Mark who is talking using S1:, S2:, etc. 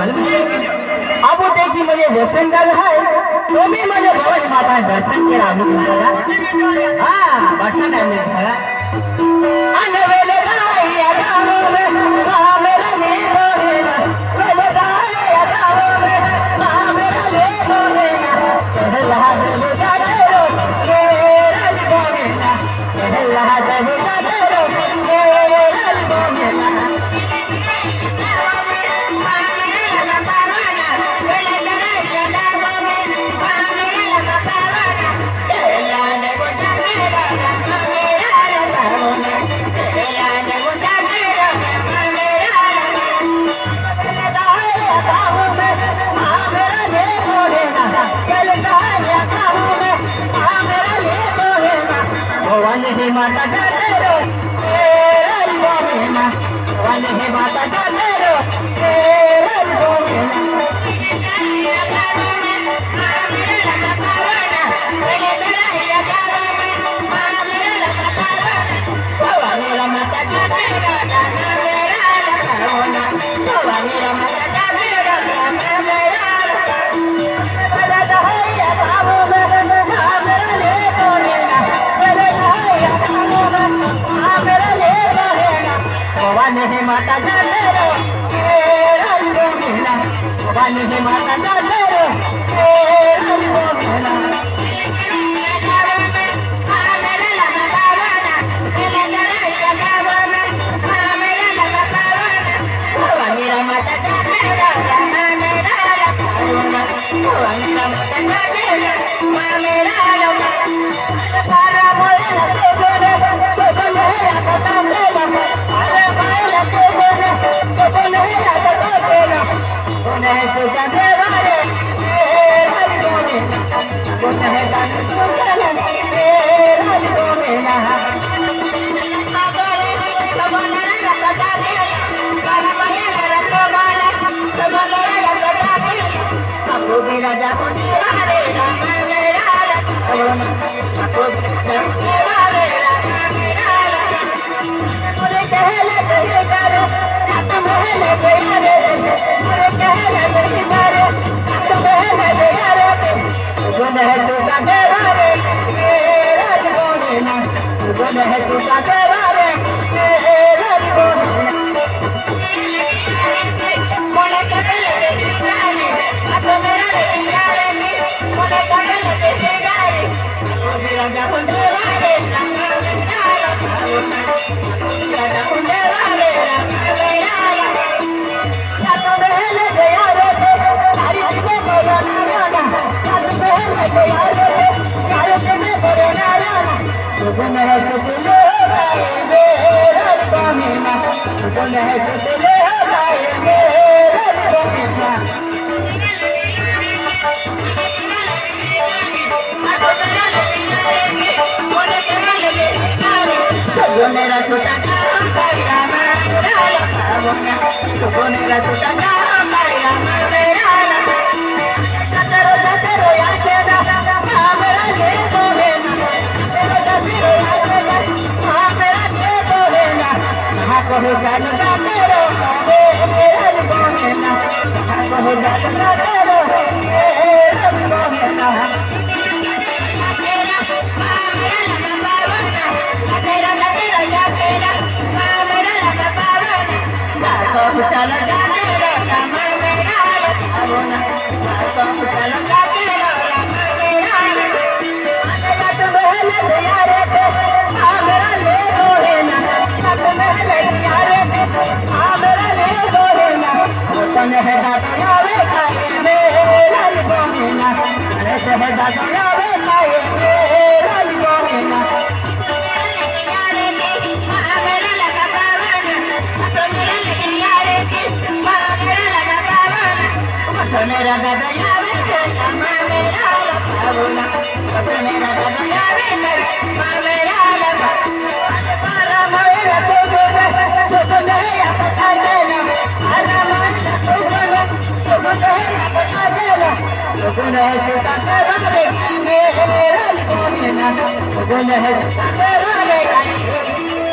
S1: अब देखी मुझे दर्शन कर रहा है तो भी मुझे भवन माता दर्शन के राम मिलेगा। हाँ दर्शन टाइम मिलेगा माता जानेरो तेरा बोलना वाले है माता जानेरो तेरा बोलना माता जानेरो तेरा बोलना वाले है माता जानेरो तेरा बोलना राजा चल जाते राम मेरा लखावना सब चल जाते राम मेरा लखावना महल यारे थे आमरा ले गोरेना सत महल यारे थे आमरा ले गोरेना तन है दादा रे खाए मेरा गोरेना अरे से दादा रे खाए मेरा गोरेना मेरा दादा यारे मेरा लखावना मेरा दादा यारे मेरा लखावना पारा मेरा तो नहीं पता देना आना मेरा तो नहीं पता देना गुण है छोटा तेरा रे मेरा लखावना गुण है छोटा तेरा रे